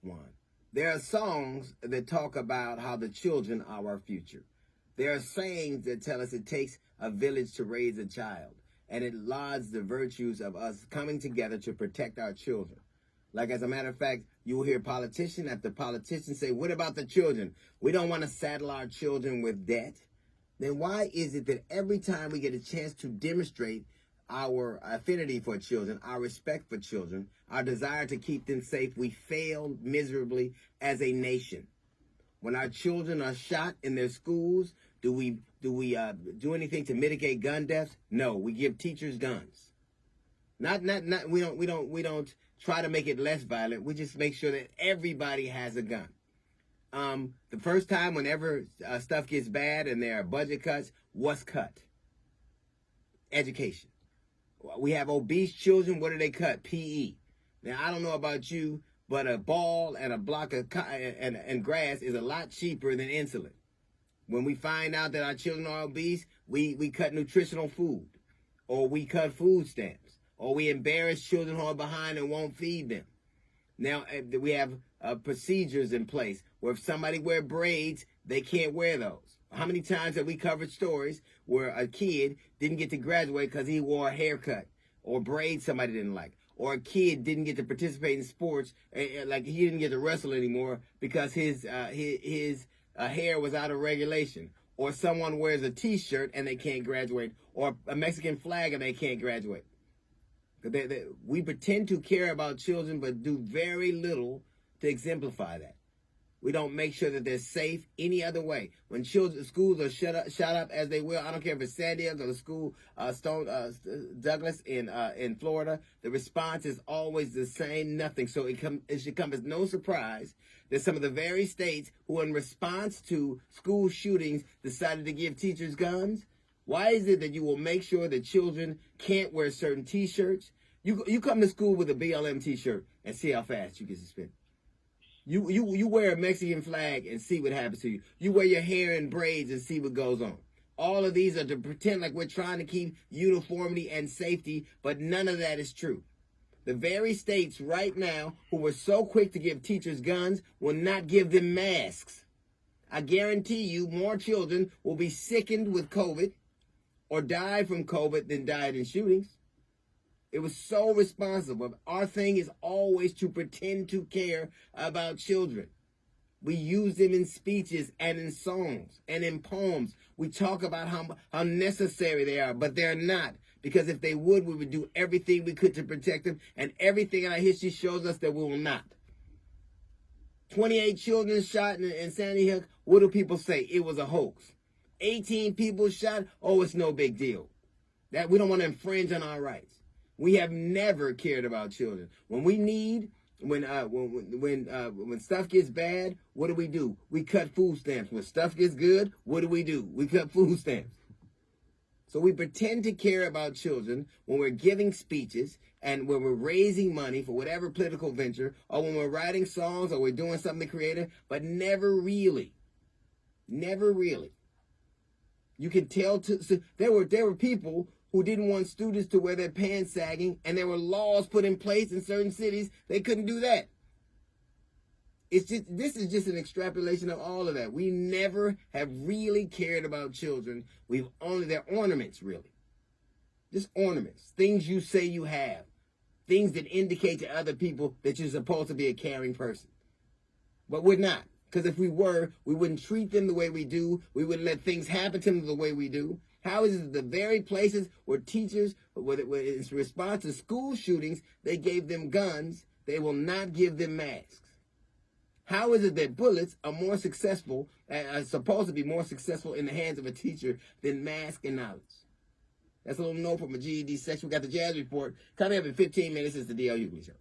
one. There are songs that talk about how the children are our future. There are sayings that tell us it takes a village to raise a child, and it lauds the virtues of us coming together to protect our children. Like, as a matter of fact, you will hear politician after politician say, what about the children? We don't want to saddle our children with debt. Then why is it that every time we get a chance to demonstrate our affinity for children, our respect for children, our desire to keep them safe, we fail miserably as a nation? When our children are shot in their schools, do we do anything to mitigate gun deaths? No, we give teachers guns. We don't try to make it less violent. We just make sure that everybody has a gun. The first time whenever stuff gets bad and there are budget cuts, what's cut? Education. We have obese children. What do they cut? PE. Now, I don't know about you, but a ball and a block of and grass is a lot cheaper than insulin. When we find out that our children are obese, we cut nutritional food, or we cut food stamps, or we embarrass children who are behind and won't feed them. Now, we have procedures in place where if somebody wear braids, they can't wear those. How many times have we covered stories where a kid didn't get to graduate because he wore a haircut or braids somebody didn't like? Or a kid didn't get to participate in sports, like he didn't get to wrestle anymore because his hair was out of regulation. Or someone wears a T-shirt and they can't graduate. Or a Mexican flag and they can't graduate. We pretend to care about children but do very little to exemplify that. We don't make sure that they're safe any other way. When schools are shut up as they will, I don't care if it's San Diego or the school Douglas in Florida, the response is always the same, nothing. So it should come as no surprise that some of the very states who in response to school shootings decided to give teachers guns. Why is it that you will make sure that children can't wear certain T-shirts? You come to school with a BLM T-shirt and see how fast you get suspended. You wear a Mexican flag and see what happens to you. You wear your hair in braids and see what goes on. All of these are to pretend like we're trying to keep uniformity and safety, but none of that is true. The very states right now who were so quick to give teachers guns will not give them masks. I guarantee you more children will be sickened with COVID or died from COVID than died in shootings. It was so responsible. Our thing is always to pretend to care about children. We use them in speeches and in songs and in poems. We talk about how necessary they are, but they're not. Because if they would, we would do everything we could to protect them. And everything in our history shows us that we will not. 28 children shot in Sandy Hook. What do people say? It was a hoax. 18 people shot. Oh, it's no big deal. That we don't want to infringe on our rights. We have never cared about children. When we need, when stuff gets bad, what do? We cut food stamps. When stuff gets good, what do? We cut food stamps. So we pretend to care about children when we're giving speeches and when we're raising money for whatever political venture, or when we're writing songs or we're doing something creative, but never really. Never really. You can tell there were people who didn't want students to wear their pants sagging, and there were laws put in place in certain cities they couldn't do that. This is just an extrapolation of all of that. We never have really cared about children. They're ornaments, really. Just ornaments. Things you say you have. Things that indicate to other people that you're supposed to be a caring person. But we're not. Because if we were, we wouldn't treat them the way we do. We wouldn't let things happen to them the way we do. How is it the very places where teachers, in response to school shootings, they gave them guns, they will not give them masks? How is it that bullets are more successful, are supposed to be more successful in the hands of a teacher than mask and knowledge? That's a little note from a GED section. We got the Jazz Report coming up in 15 minutes. It's the D.L. Hughley Show.